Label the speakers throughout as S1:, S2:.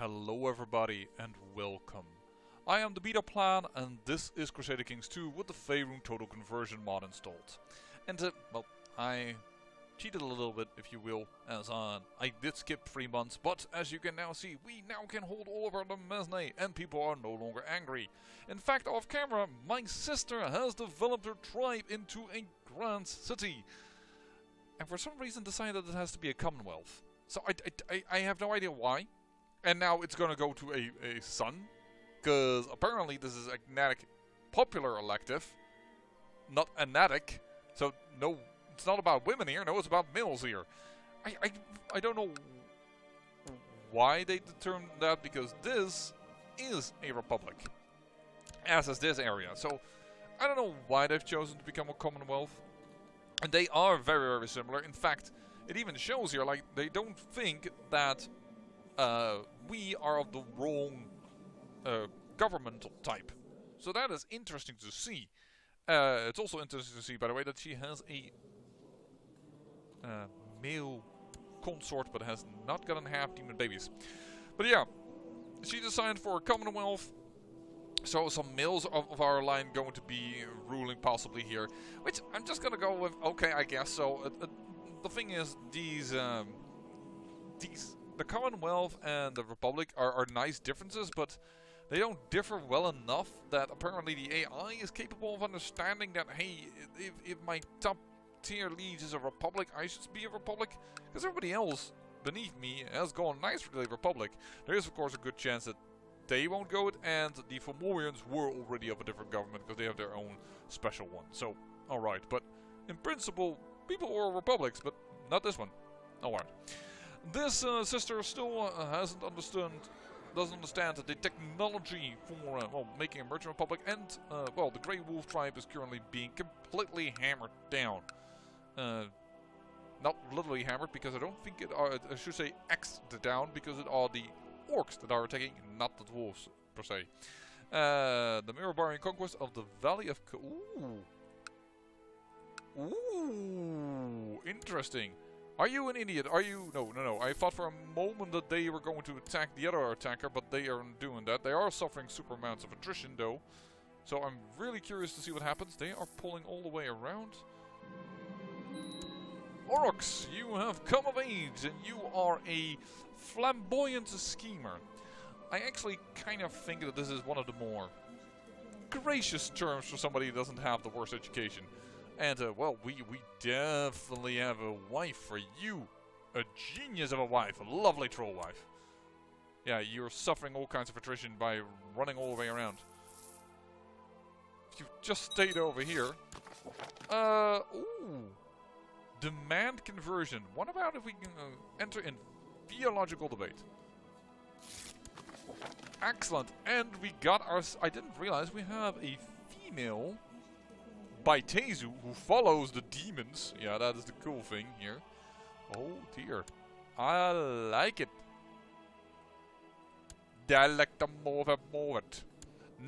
S1: Hello everybody and welcome. I am the Beta Plan and this is Crusader Kings 2 with the Faerûn Total Conversion mod installed. And well, I cheated a little bit, if you will, as I did skip 3 months, but as you can now see, we now can hold all over the Mesne and people are no longer angry. In fact, off camera, my sister has developed her tribe into a grand city. And for some reason decided it has to be a commonwealth. So I have no idea why. And now it's gonna go to a son. Because apparently this is agnatic popular elective. Not anatic. So no, it's not about women here. No, it's about males here. I don't know why they determined that. Because this is a republic. As is this area. So I don't know why they've chosen to become a commonwealth. And they are very, very similar. In fact, it even shows here, like, they don't think that we are of the wrong governmental type. So that is interesting to see. It's also interesting to see, by the way, that she has a male consort, but has not gotten half demon babies. But yeah, she decided for a commonwealth. So some males of our line going to be ruling possibly here, which I'm just gonna go with. Okay, I guess so. The thing is, the Commonwealth and the Republic are nice differences, but they don't differ well enough that apparently the AI is capable of understanding that, hey, if my top tier liege is a Republic, I should be a Republic, because everybody else beneath me has gone nice for the Republic. There is of course a good chance that they won't go it, and the Fomorians were already of a different government because they have their own special one. So, alright, but in principle, people are republics, but not this one. Alright. This sister still doesn't understand the technology for well, making a merchant republic, and well, the Grey Wolf tribe is currently being completely hammered down. Not literally hammered, because I don't think it are, I should say X'd down, because it are the orcs that are attacking, not the dwarves per se. The Mirror conquest of the Valley of Ooh, interesting. Are you an idiot? Are you? No. I thought for a moment that they were going to attack the other attacker, but they aren't doing that. They are suffering super amounts of attrition though. So I'm really curious to see what happens. They are pulling all the way around. Orcs, you have come of age, and you are a flamboyant schemer. I actually kind of think that this is one of the more gracious terms for somebody who doesn't have the worst education. And, well, we definitely have a wife for you. A genius of a wife. A lovely troll wife. Yeah, you're suffering all kinds of attrition by running all the way around. If you just stayed over here. Ooh. Demand conversion. What about if we can enter in theological debate? Excellent. And we got our... I didn't realize we have a female Baitezu who follows the demons. Yeah, that is the cool thing here. Oh dear. I like it. I like the move it.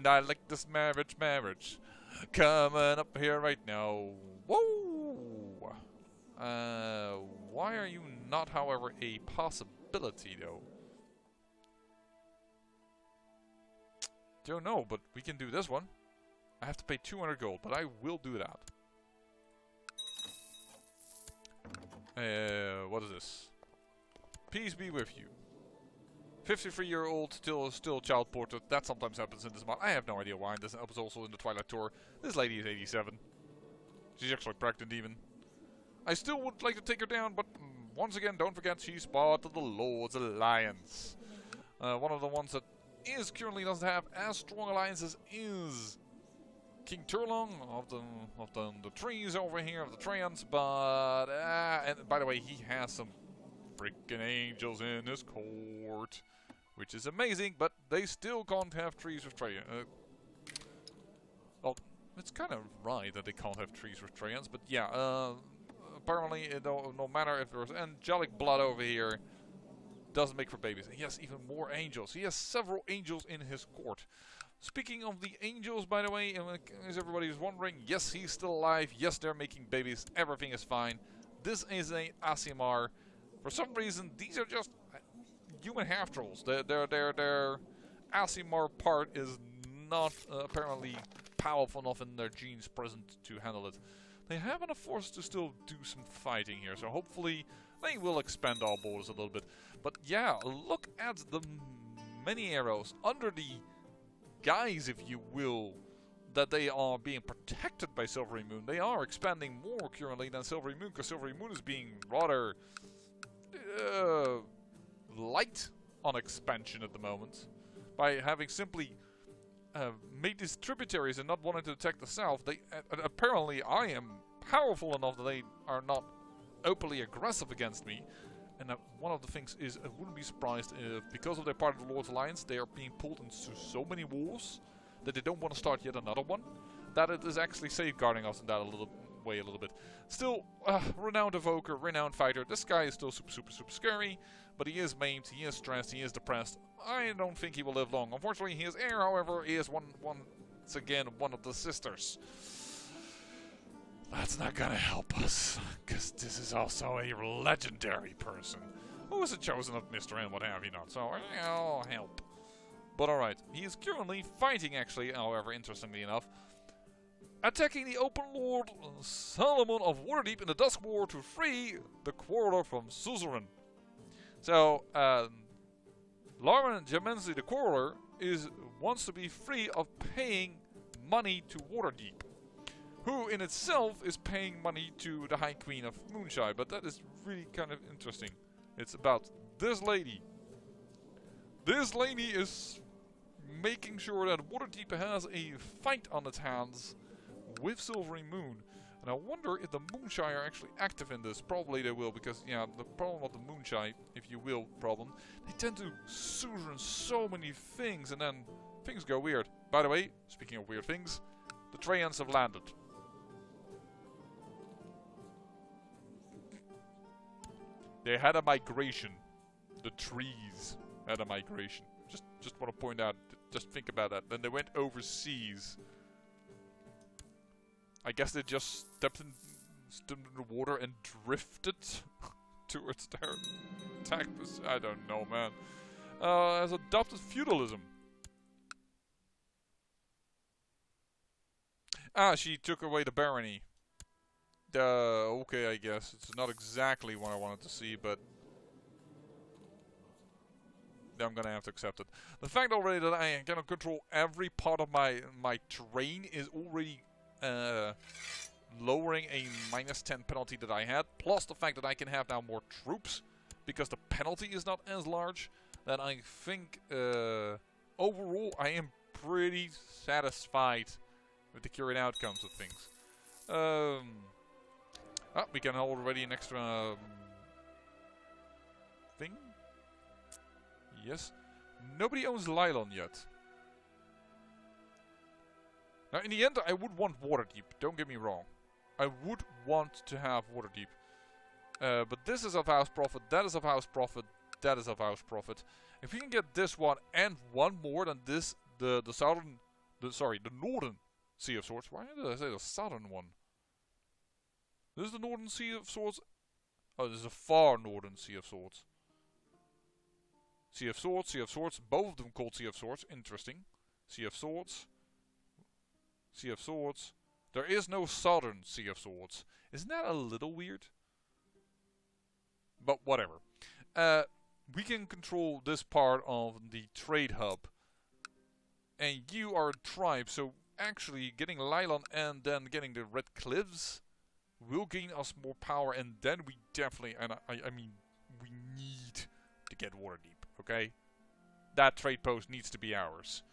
S1: I like this marriage. Coming up here right now. Whoa! Why are you not, however, a possibility, though? Don't know, but we can do this one. I have to pay 200 gold, but I will do that. What is this? Peace be with you. 53-year-old, still child portrait. That sometimes happens in this mod. I have no idea why. This was also in the Twilight Tour. This lady is 87. She's actually pregnant even. I still would like to take her down, but once again, don't forget she's part of the Lord's Alliance. One of the ones that currently doesn't have as strong alliances is King Turlong of the trees over here, of the Treants, but and by the way, he has some freaking angels in his court, which is amazing, but they still can't have trees with Treants. Well, it's kind of right that they can't have trees with Treants, but yeah, apparently, no matter if there's angelic blood over here, doesn't make for babies. He has even more angels. He has several angels in his court. Speaking of the angels, by the way, as everybody is wondering, yes, he's still alive. Yes, they're making babies. Everything is fine. This is a Asimar. For some reason, these are just human half-trolls. Their Asimar part is not apparently powerful enough in their genes present to handle it. They have enough force to still do some fighting here, so hopefully they will expand our borders a little bit. But yeah, look at the many arrows under the guise, if you will, that they are being protected by Silvery Moon. They are expanding more currently than Silvery Moon, because Silvery Moon is being rather light on expansion at the moment. By having simply made these tributaries and not wanting to attack the south, they apparently I am powerful enough that they are not openly aggressive against me. And one of the things is, I wouldn't be surprised if, because of their part of the Lord's Alliance, they are being pulled into so many wars that they don't want to start yet another one, that it is actually safeguarding us in that a little bit. Still, renowned evoker, renowned fighter. This guy is still super scary, but he is maimed, he is stressed, he is depressed. I don't think he will live long. Unfortunately, his heir, however, is once again one of the sisters. That's not gonna help us, because this is also a legendary person who is a chosen of Mr. and what have you not, so it'll help. But alright, he is currently fighting, actually, however, interestingly enough, attacking the Open Lord Solomon of Waterdeep in the Dusk War to free the Quarter from Suzerain. So, Lauren Jamensi the Quarter wants to be free of paying money to Waterdeep, who in itself is paying money to the High Queen of Moonshine, but that is really kind of interesting. It's about this lady. This lady is making sure that Waterdeep has a fight on its hands with Silvery Moon. And I wonder if the Moonshine are actually active in this. Probably they will, because, yeah, the problem of the Moonshine, if you will, they tend to suzerain so many things, and then things go weird. By the way, speaking of weird things, the Traians have landed. They had a migration. The trees had a migration. Just want to point out, just think about that. Then they went overseas. I guess they just stepped in the water and drifted towards their attack. I don't know, man. Has adopted feudalism. Ah, she took away the barony. Okay, I guess. It's not exactly what I wanted to see, but I'm gonna have to accept it. The fact already that I can control every part of my terrain is already lowering a -10 penalty that I had, plus the fact that I can have now more troops, because the penalty is not as large, that I think overall I am pretty satisfied with the current outcomes of things. We can already an extra thing. Yes. Nobody owns Lylon yet. Now, in the end, I would want Waterdeep. Don't get me wrong. I would want to have Waterdeep. But this is of House Proffit, that is of House Proffit, that is of House Proffit. If we can get this one and one more than this, the Northern Sea of Swords. Why did I say the Southern one? This is the Northern Sea of Swords. Oh, this is the far Northern Sea of Swords. Sea of Swords, Sea of Swords. Both of them called Sea of Swords. Interesting. Sea of Swords. Sea of Swords. There is no Southern Sea of Swords. Isn't that a little weird? But whatever. We can control this part of the trade hub. And you are a tribe, so actually getting Lylon and then getting the Red Cliffs will gain us more power, and then we definitely, and I mean, we need to get Waterdeep, okay? That trade post needs to be ours.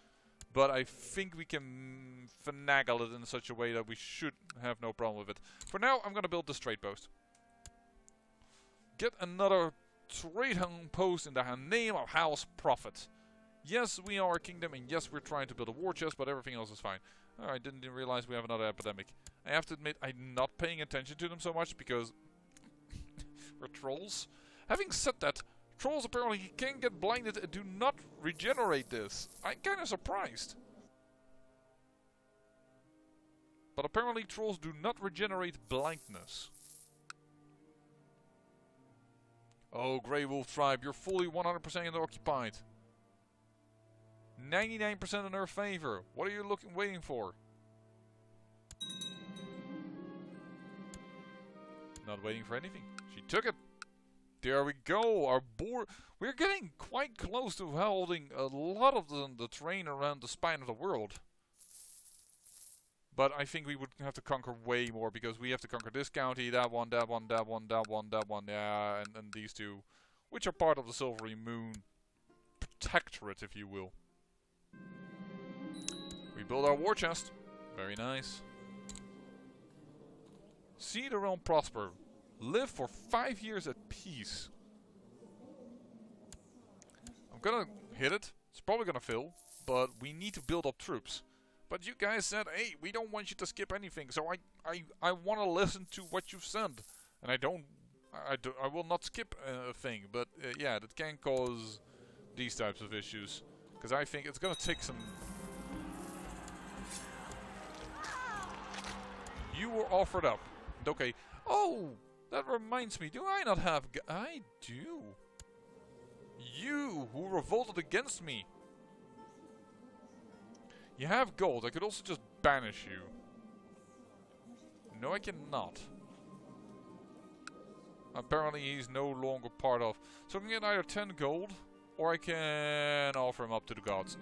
S1: But I think we can finagle it in such a way that we should have no problem with it. For now, I'm going to build this trade post. Get another trade post in the name of House Proffit. Yes, we are a kingdom, and yes, we're trying to build a war chest, but everything else is fine. Oh, I didn't realize we have another epidemic. I have to admit, I'm not paying attention to them so much, because we're trolls. Having said that, trolls apparently can get blinded and do not regenerate this. I'm kind of surprised. But apparently trolls do not regenerate blindness. Oh, Grey Wolf Tribe, you're fully 100% occupied. 99% in her favor. What are you waiting for? Not waiting for anything. She took it. There we go. Our board. We're getting quite close to holding a lot of the terrain around the spine of the world. But I think we would have to conquer way more, because we have to conquer this county, that one, that one, that one, that one, that one, yeah, and these two, which are part of the Silvery Moon Protectorate, if you will. We build our war chest. Very nice. See the realm prosper. Live for 5 years at peace. I'm gonna hit it. It's probably gonna fail, but we need to build up troops. But you guys said, hey, we don't want you to skip anything, so I want to listen to what you've said. And I will not skip a thing, but yeah, that can cause these types of issues. Because I think it's going to take some... You were offered up. Okay. Oh, that reminds me, do I not have... I do. You, who revolted against me. You have gold. I could also just banish you. No, I cannot. Apparently he's no longer part of. So I can get either 10 gold, or I can offer him up to the gods.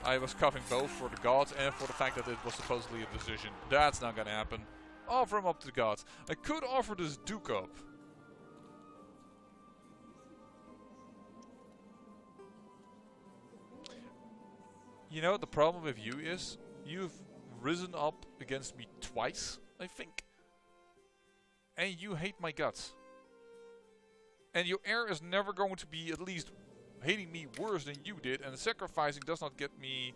S1: I was covering both for the gods and for the fact that it was supposedly a decision. That's not gonna happen. Offer him up to the gods. I could offer this Duke up. You know what the problem with you is? You've risen up against me twice, I think. And you hate my guts. And your heir is never going to be at least hating me worse than you did. And sacrificing does not get me...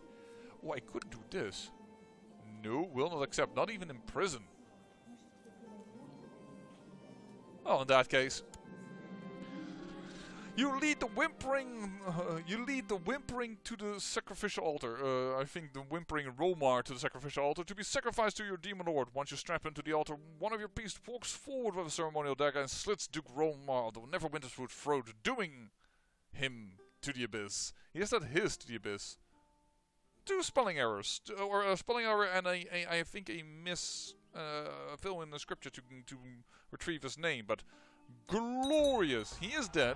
S1: Oh, I could do this. No, will not accept. Not even in prison. Oh, in that case... You lead the whimpering. You lead the whimpering to the sacrificial altar. I think the whimpering Romar to the sacrificial altar to be sacrificed to your demon lord. Once you strap into the altar, one of your priests walks forward with a ceremonial dagger and slits Duke Romar, the Neverwinter's throat, dooming him to the abyss. He has that his to the abyss. 2 spelling errors, or a spelling error, and I think a fill in the scripture to retrieve his name. But glorious, he is dead.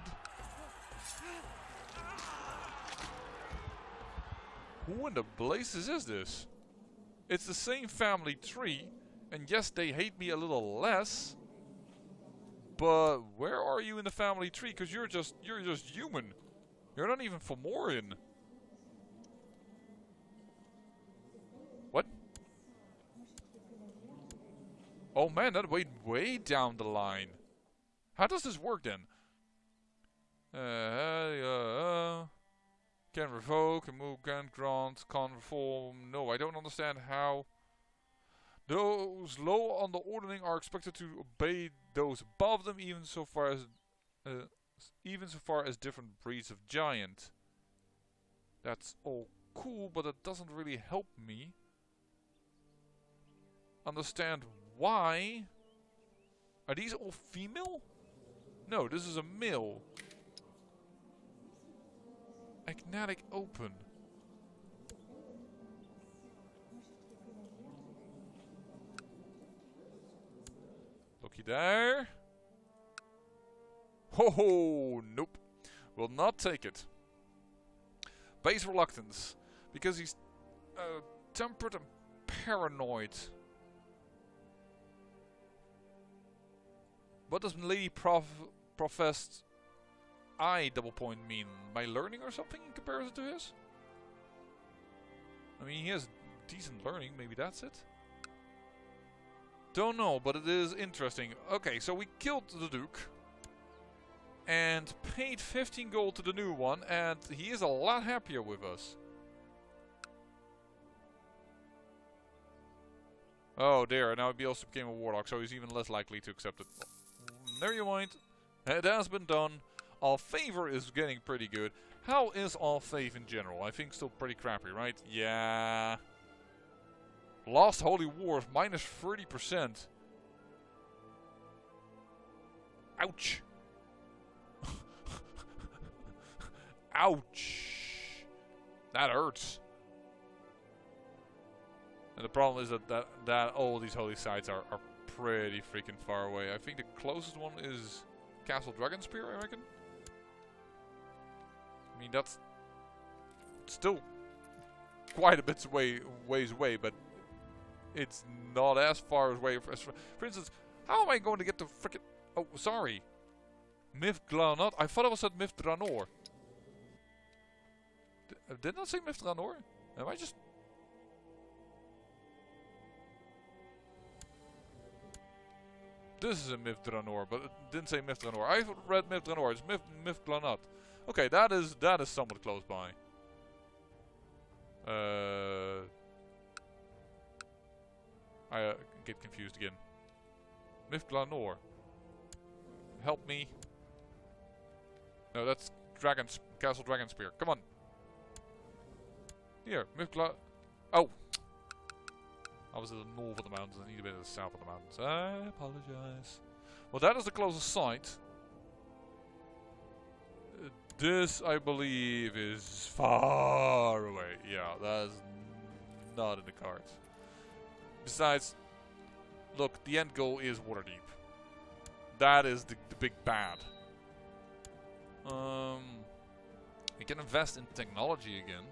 S1: Who in the blazes is this? It's the same family tree, and yes, they hate me a little less. But where are you in the family tree? Because you're just human. You're not even Fomorian. What? Oh man, that went way down the line. How does this work then? Can revoke, can move, can grant, can reform. No, I don't understand how. Those low on the ordering are expected to obey those above them, even so far as different breeds of giant. That's all cool, but it doesn't really help me understand why. Are these all female? No, this is a male. Agnatic open. Looky there. Ho ho! Nope. Will not take it. Base reluctance. Because he's tempered and paranoid. What does Lady Professed I double point mean? My learning or something in comparison to his? I mean, he has decent learning, maybe that's it? Don't know, but it is interesting. Okay, so we killed the Duke. And paid 15 gold to the new one, and he is a lot happier with us. Oh dear, now he also became a warlock, so he's even less likely to accept it. Never you mind. It has been done. Our favor is getting pretty good. How is our faith in general? I think still pretty crappy, right? Yeah. Lost Holy Wars, minus 30%. Ouch! Ouch! That hurts. And the problem is that all these holy sites are pretty freaking far away. I think the closest one is Castle Dragonspear, I reckon. I mean, that's still quite a bit ways away, but it's not as far away as for instance, how am I going to get to frickin'... Oh, sorry. Mifglanot? I thought I said Mifdranor. Didn't I say Mifdranor? Am I just... This is a Mifdranor, but it didn't say Mifdranor. I read Mifdranor. It's Mifglanot. Okay, that is somewhat close by. I get confused again. Mifglanor. Help me. No, that's Castle Dragonspear. Come on. Here, Mifgla... Oh! I was at the north of the mountains. I need to be at the south of the mountains. I apologize. Well, that is the closest site. This, I believe, is far away. Yeah, that is not in the cards. Besides, look, the end goal is Waterdeep. That is the big bad. We can invest in technology again.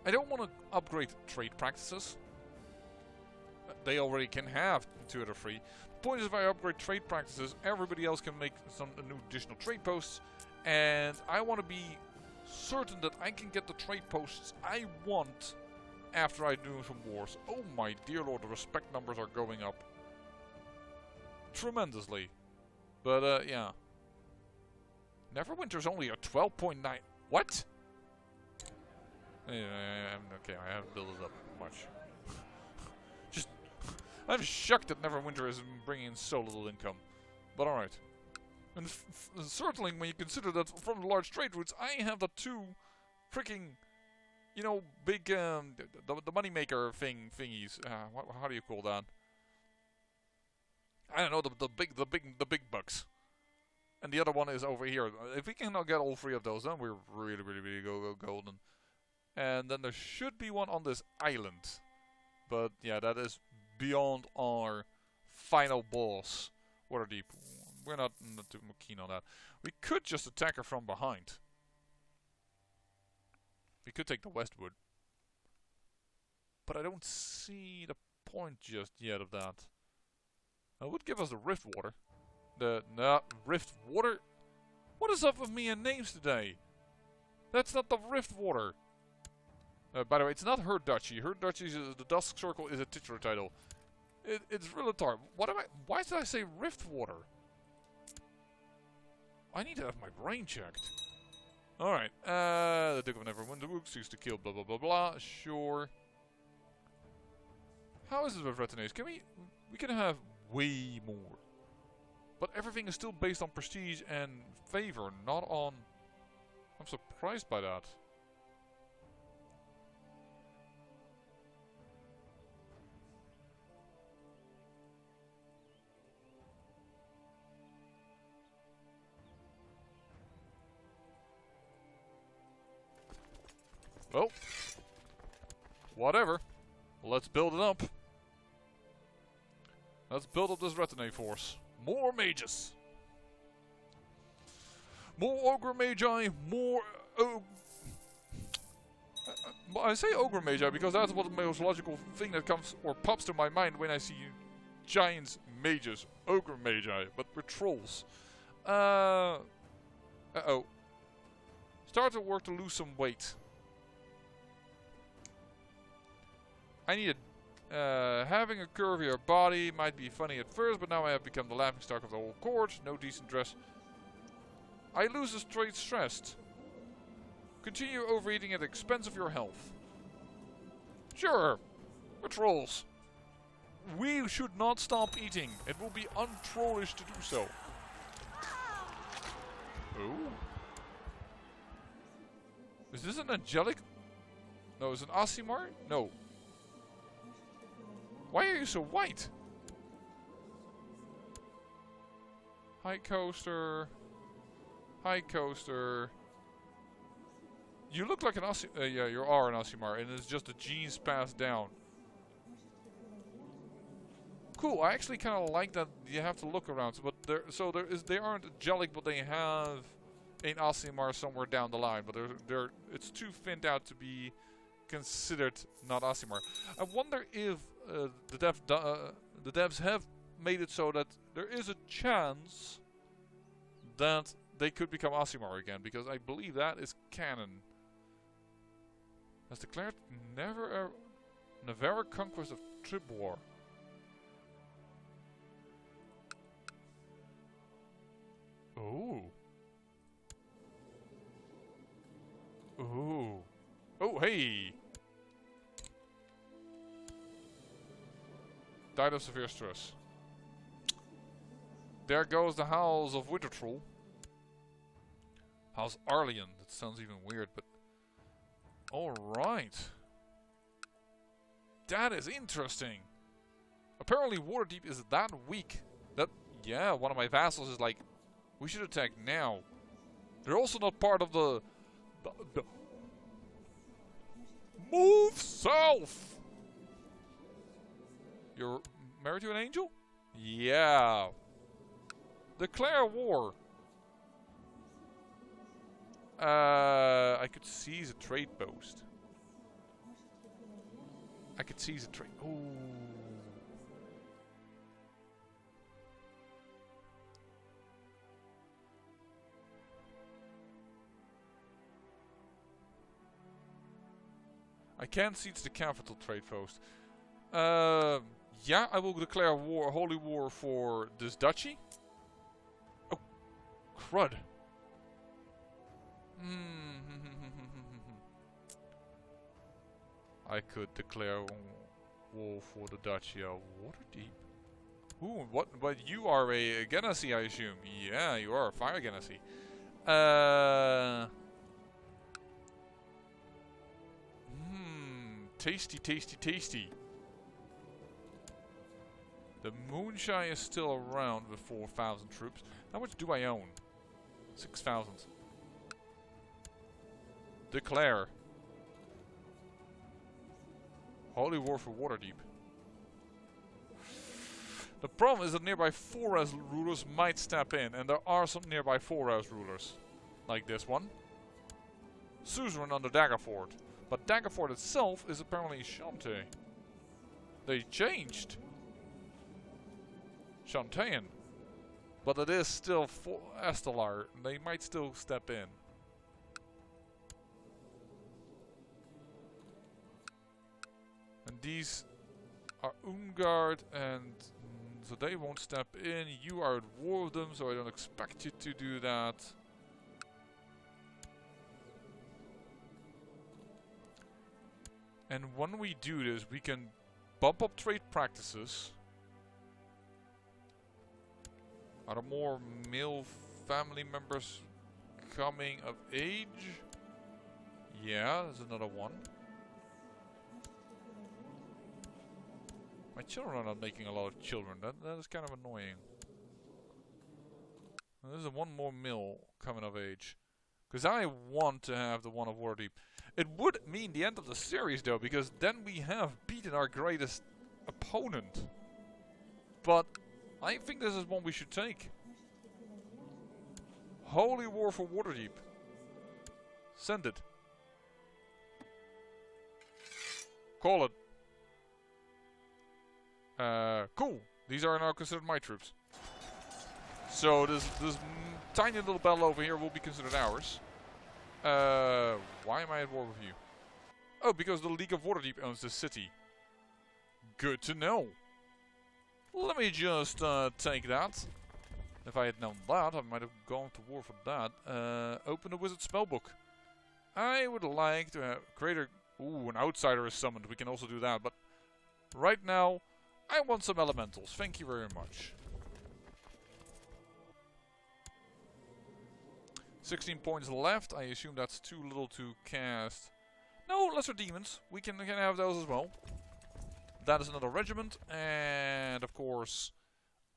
S1: I don't want to upgrade trade practices. They already can have 2 out of 3. The point is, if I upgrade trade practices, everybody else can make some new additional trade posts. And I want to be certain that I can get the trade posts I want after I do some wars. Oh my dear lord, the respect numbers are going up tremendously. But yeah. Neverwinter's only a 12.9. What? Okay, I haven't built it up much. Just, I'm shocked that Neverwinter is bringing in so little income. But alright. And certainly when you consider that from the large trade routes, I have the 2 freaking, you know, big, the moneymaker thingies. How do you call that? I don't know, the big bucks. And the other one is over here. If we cannot get all 3 of those, then we're really go golden. And then there should be one on this island. But yeah, that is beyond our final boss, Waterdeep. We're not too keen on that. We could just attack her from behind. We could take the Westwood. But I don't see the point just yet of that. That would give us the Rift Water. Rift Water? What is up with me and names today? That's not the Rift Water. By the way, it's not her duchy. Her duchy is the Dusk Circle is a titular title. It's Rillatar. Why did I say Rift Water? I need to have my brain checked. Alright. The Duke of Neverwinter used to kill blah blah blah blah. Sure. How is it with retinues? We can have way more. But everything is still based on prestige and favor, not on... I'm surprised by that. Well, whatever. Let's build it up. Let's build up this retinue force. More mages. More ogre magi. More... I say ogre magi because that's what the most logical thing that comes or pops to my mind when I see giants, mages, ogre magi, but we're trolls. Uh-oh. Start to work to lose some weight. I need having a curvier body might be funny at first, but now I have become the laughingstock of the whole court. No decent dress. I lose the straight stressed. Continue overeating at the expense of your health. Sure, we're trolls. We should not stop eating. It will be untrollish to do so. Oh. Is this an angelic? No, is it an Asimar? No. Why are you so white? Hi, Coaster. Hi, Coaster. You look like an yeah, you are an Aasimar, and it's just the genes passed down. Cool. I actually kind of like that you have to look around, but they aren't angelic, but they have an Aasimar somewhere down the line. But it's too thinned out to be considered not Aasimar. I wonder if the devs have made it so that there is a chance that they could become Aasimar again, because I believe that is canon. Has declared never conquest of Tribwar. Oh. Oh. Oh, hey! Died of severe stress. There goes the House of Wintertroll. House Arleon. That sounds even weird, but... Alright. That is interesting. Apparently Waterdeep is that weak. That, yeah, one of my vassals is like, we should attack now. They're also not part of the move south! You're married to an angel? Yeah. Declare war. I could seize a trade post. I could seize a trade. Ooh. I can seize the capital trade post. Yeah, I will declare war, holy war for this duchy. Oh, crud. I could declare war for the duchy of Waterdeep. Ooh, what? But you are a Genasi, I assume. Yeah, you are a fire Genasi. Tasty, tasty, tasty. The Moonshine is still around with 4,000 troops. How much do I own? 6,000. Declare. Holy War for Waterdeep. The problem is that nearby 4-house rulers might step in, and there are some nearby 4-house rulers. Like this one. Suzerain under Daggerford. But Daggerford itself is apparently Shantae. They changed. Shantaean. But it is still Estelar. They might still step in. And these are Ungard, and so they won't step in. You are at war with them, so I don't expect you to do that. And when we do this, we can bump up trade practices. Are there more male family members coming of age? Yeah, there's another one. My children are not making a lot of children. That is kind of annoying. And there's one more mill coming of age. Because I want to have the one of Waterdeep. It would mean the end of the series though, because then we have beaten our greatest opponent. But I think this is one we should take. Holy War for Waterdeep. Send it. Call it. Cool. These are now considered my troops. So this tiny little battle over here will be considered ours. Why am I at war with you? Oh, because the League of Waterdeep owns the city. Good to know. Let me just take that. If I had known that, I might have gone to war for that. Open the Wizard Spellbook. I would like to create a... Ooh, an outsider is summoned. We can also do that. But right now, I want some elementals. Thank you very much. 16 points left. I assume that's too little to cast. No, lesser demons. We can have those as well. That is another regiment. And of course,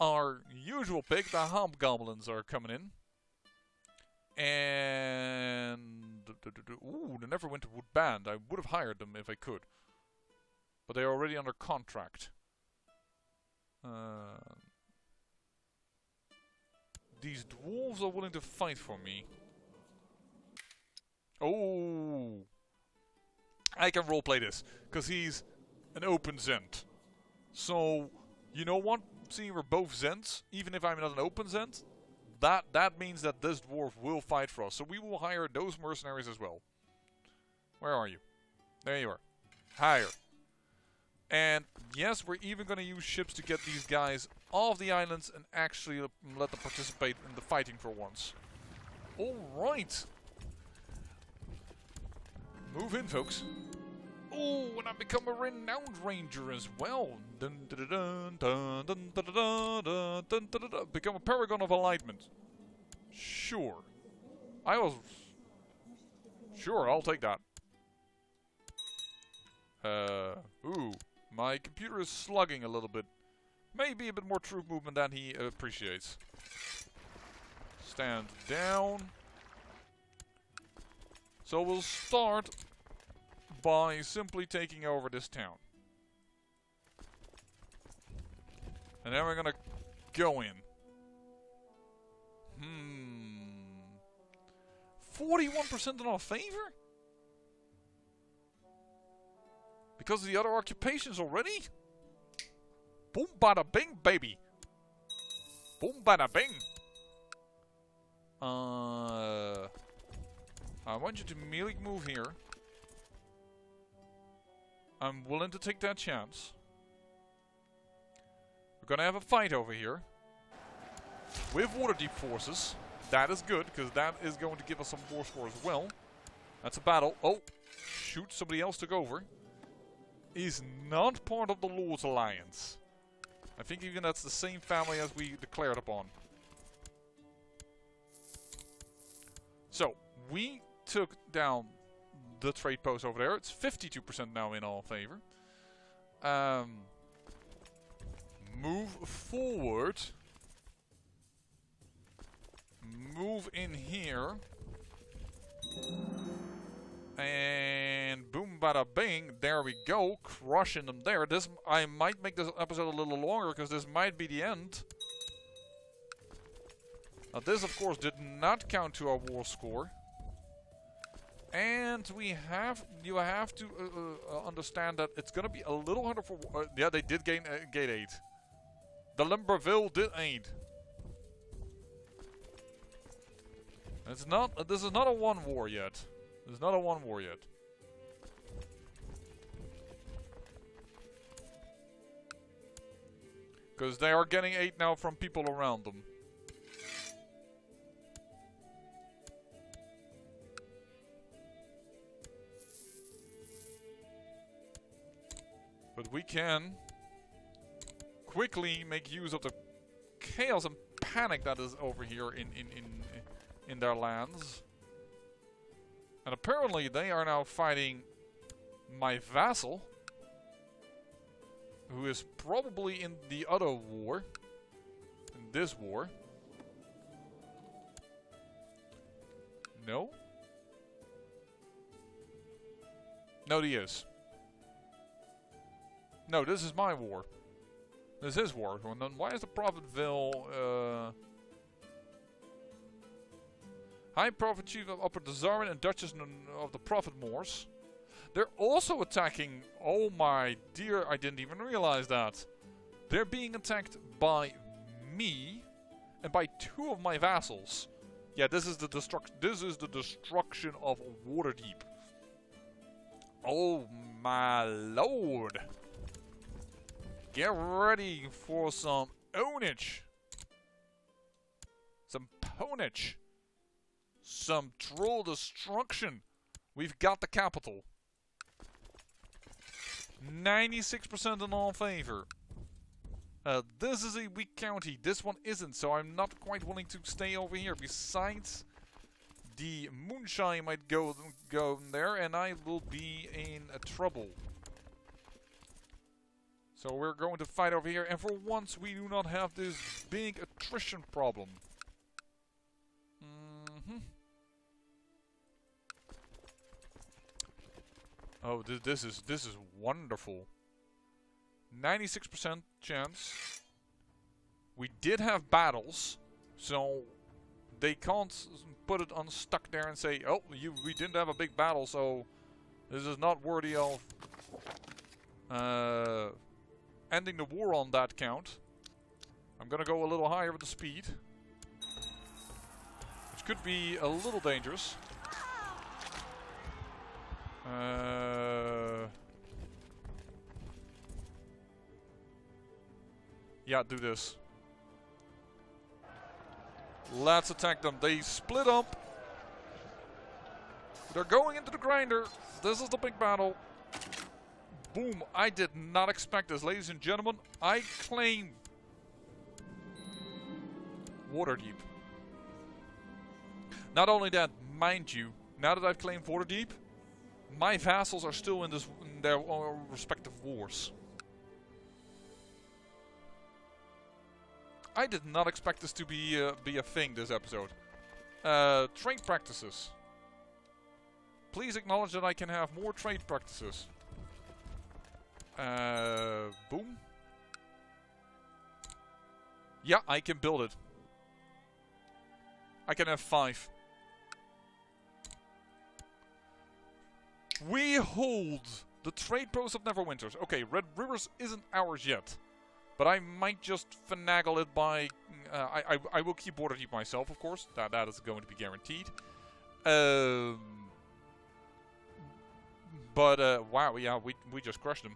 S1: our usual pick, the hobgoblins, are coming in. And ooh, the Neverwinter Wood Band. I would have hired them if I could, but they are already under contract. These dwarves are willing to fight for me. Oh, I can roleplay this because he's an open Zend. So you know what? Seeing we're both Zends, even if I'm not an open Zend, that means that this dwarf will fight for us. So we will hire those mercenaries as well. Where are you? There you are. Hire. And yes, we're even going to use ships to get these guys off the islands and actually let them participate in the fighting for once. Alright. Move in, folks. Oh, and I become a renowned ranger as well. Dun, dun, dun, dun, dun, dun, dun, dun, dun, dun, dun. Become a paragon of alignment. Sure. Sure, I'll take that. Ooh. My computer is slugging a little bit. Maybe a bit more troop movement than he appreciates. Stand down. So we'll start by simply taking over this town. And then we're gonna go in. 41% in our favor? Because of the other occupations already? Boom bada bing, baby. Boom bada bing. I want you to immediately move here. I'm willing to take that chance. We're gonna have a fight over here. With Waterdeep forces. That is good, because that is going to give us some war score as well. That's a battle. Oh, shoot, somebody else took over. Is not part of the Lord's Alliance. I think even that's the same family as we declared upon. So, we took down the trade post over there. It's 52% now in our favor. Move forward. Move in here. And boom bada bing, there we go, crushing them there. This, I might make this episode a little longer because this might be the end. Now this of course did not count to our war score. And you have to understand that it's gonna be a little harder for, yeah, they did gain gate aid. The Limberville did aid. It's not, this is not a one war yet. There's not a one war yet. Because they are getting aid now from people around them. But we can quickly make use of the chaos and panic that is over here in their lands. And apparently they are now fighting my vassal, who is probably in the other war, in this war. No? No, he is. No, this is my war. This is war. And then why is the Prophetville, High Prophet Chief of Upper Dazarman and Duchess of the Prophet Moors. They're also attacking. Oh my dear, I didn't even realize that. They're being attacked by me and by two of my vassals. Yeah, this is the destruction of Waterdeep. Oh my lord. Get ready for some ownage. Some ponage. Some troll destruction. We've got the capital. 96% in our favor. This is a weak county. This one isn't, so I'm not quite willing to stay over here. Besides, the moonshine might go there, and I will be in trouble. So we're going to fight over here, and for once we do not have this big attrition problem. Oh, this is wonderful. 96% chance. We did have battles, so they can't put it unstuck there and say, "Oh, we didn't have a big battle, so this is not worthy of ending the war on that count." I'm gonna go a little higher with the speed, which could be a little dangerous. Yeah, do this. Let's attack them. They split up. They're going into the grinder. This is the big battle. Boom. I did not expect this, ladies and gentlemen. I claim Waterdeep. Not only that, mind you, now that I've claimed Waterdeep, my vassals are still in their respective wars. I did not expect this to be a thing this episode. Trade practices. Please acknowledge that I can have more trade practices. Boom. Yeah, I can build it. I can have 5. We hold the trade post of Neverwinters. Okay, Red Rivers isn't ours yet. But I might just finagle it by... I will keep Waterdeep myself, of course. That is going to be guaranteed. Wow, yeah, we just crushed them.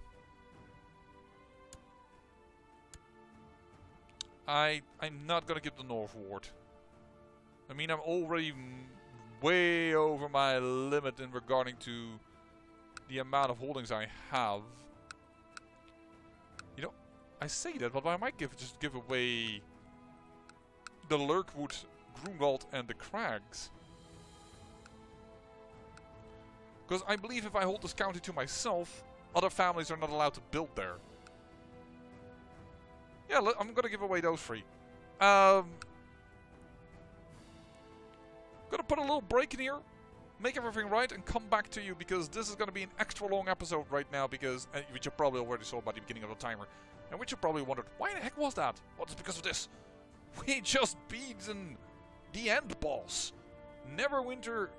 S1: I'm not going to give the North Ward. I mean, I'm already way over my limit in regarding to the amount of holdings I have. You know, I say that, but I might just give away the Lurkwood, Grunwald and the Crags. Because I believe if I hold this county to myself, other families are not allowed to build there. Yeah, I'm gonna give away those 3. Gonna put a little break in here, make everything right, and come back to you, because this is gonna be an extra long episode right now, because which you probably already saw by the beginning of the timer, and which you probably wondered, why the heck was that? Well, it's because of this. We just beat the end boss. Waterdeep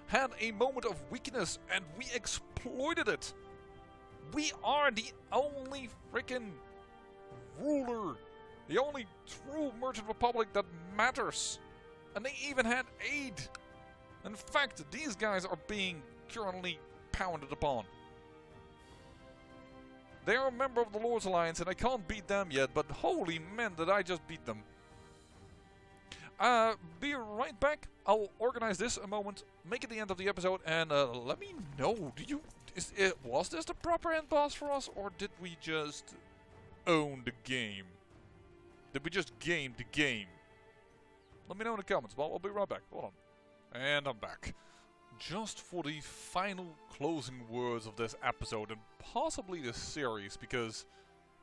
S1: had a moment of weakness, and we exploited it. We are the only freaking ruler, the only true merchant republic that matters. And they even had aid. In fact, these guys are being currently pounded upon. They are a member of the Lord's Alliance, and I can't beat them yet, but holy man, did I just beat them. Be right back. I'll organize this a moment, make it the end of the episode, and let me know. Was this the proper end boss for us, or did we just own the game? Did we just game the game? Let me know in the comments. Well, I'll be right back. Hold on. And I'm back. Just for the final closing words of this episode, and possibly this series, because,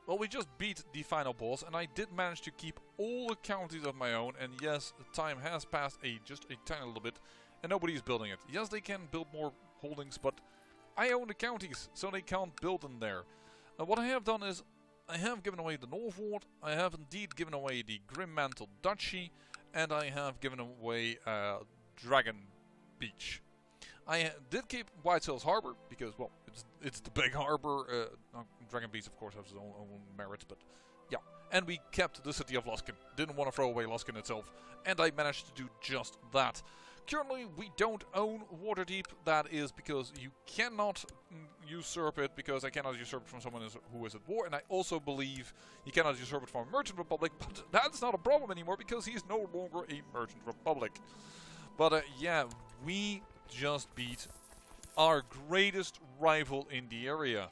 S1: well, we just beat the final boss, and I did manage to keep all the counties of my own, and yes, the time has passed just a tiny little bit, and nobody's building it. Yes, they can build more holdings, but I own the counties, so they can't build in there. What I have done is, I have given away the North Ward, I have indeed given away the Grimmantle Duchy, and I have given away Dragon Beach. I did keep Whitesails Harbor, because, well, it's the big harbor. Dragon Beach, of course, has its own merits, but yeah. And we kept the city of Luskan. Didn't want to throw away Luskan itself, and I managed to do just that. Currently, we don't own Waterdeep. That is because you cannot usurp it, because I cannot usurp it from someone who is at war, and I also believe you cannot usurp it from a merchant republic, but that's not a problem anymore, because he's no longer a merchant republic. But yeah, we just beat our greatest rival in the area.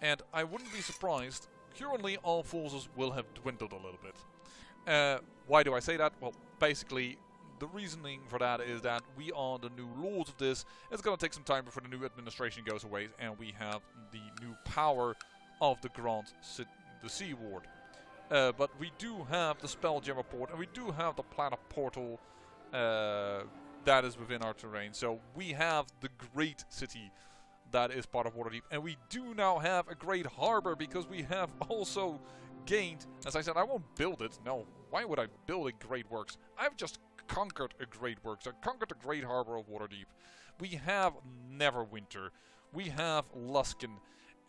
S1: And I wouldn't be surprised, currently all forces will have dwindled a little bit. Why do I say that? Well, basically, the reasoning for that is that we are the new lords of this. It's going to take some time before the new administration goes away, and we have the new power of the the Sea Ward. But we do have the Spelljammer port, and we do have the planet portal that is within our terrain. So we have the great city that is part of Waterdeep, and we do now have a great harbor because we have also gained, as I said, I won't build it. No, why would I build a great works? I've just conquered a great works. I conquered the great harbor of Waterdeep. We have Neverwinter. We have Luskan.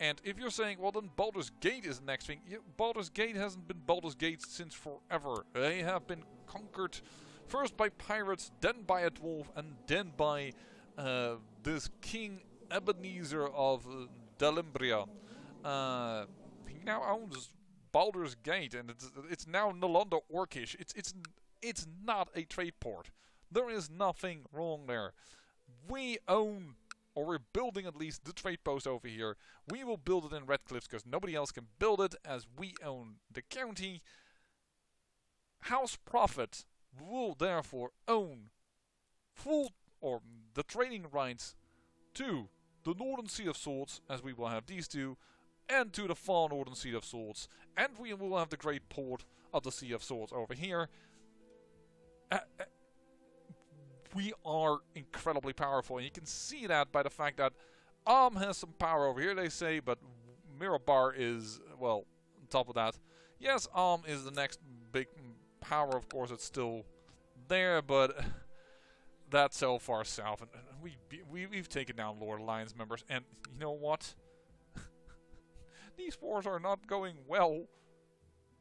S1: And if you're saying, well, then Baldur's Gate is the next thing. Yeah, Baldur's Gate hasn't been Baldur's Gate since forever. They have been conquered first by pirates, then by a dwarf, and then by this King Ebenezer of Dalimbria. He now owns Baldur's Gate, and it's now no longer Orcish. It's not a trade port. There is nothing wrong there. We own, or we're building at least, the trade post over here. We will build it in Red Cliffs because nobody else can build it, as we own the county. House Proffit will therefore own the trading rights to the Northern Sea of Swords, as we will have these two, and to the far Northern Sea of Swords, and we will have the great port of the Sea of Swords over here. We are incredibly powerful, and you can see that by the fact that has some power over here, they say, but Mirabar is, well, on top of that. Yes, is the next big power, of course, it's still there, but that's so far south, and we've taken down Lord Alliance members, and you know what? These wars are not going well.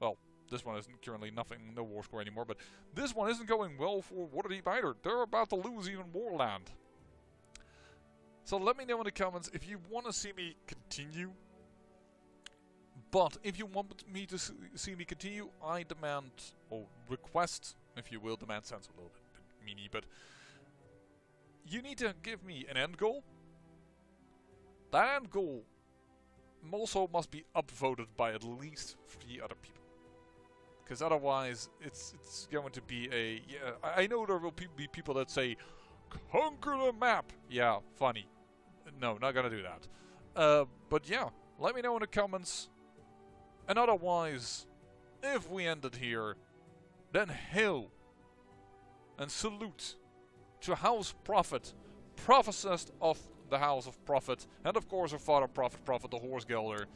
S1: Well, this one isn't currently no war score anymore, but this one isn't going well for Waterdeep either. They're about to lose even more land. So let me know in the comments if you want to see me continue. But if you want me to see me continue, I demand, or request, if you will, demand sounds a little bit meany, but you need to give me an end goal. That end goal also must be upvoted by at least 3 other people. Because otherwise, it's going to be a... Yeah, I know there will be people that say, conquer the map! Yeah, funny. No, not gonna do that. But yeah, let me know in the comments. And otherwise, if we end it here, then hail and salute to House Proffit, prophetess of the House of Proffit, and of course her father Proffit the Horse Gelder,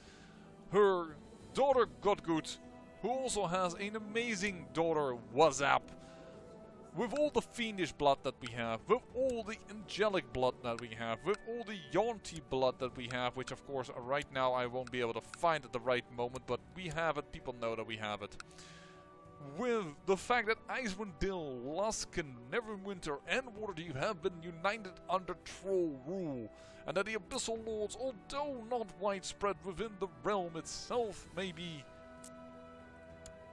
S1: her daughter Godgood, who also has an amazing daughter Wazap, with all the fiendish blood that we have, with all the angelic blood that we have, with all the Yonti blood that we have, which of course right now I won't be able to find at the right moment, but we have it, people know that we have it. With the fact that Icewind Dale, Luskan, Neverwinter and Waterdeep have been united under Troll rule, and that the Abyssal Lords, although not widespread within the realm itself, maybe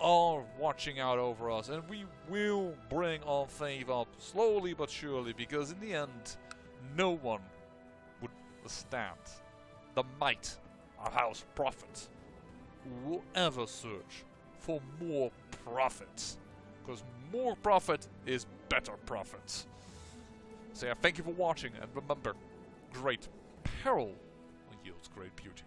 S1: are watching out over us, and we will bring our faith up slowly but surely, because in the end, no one would withstand the might of House Proffit, who will ever search for more profits, because more profit is better profits. So yeah, thank you for watching, and remember, great peril yields great beauty.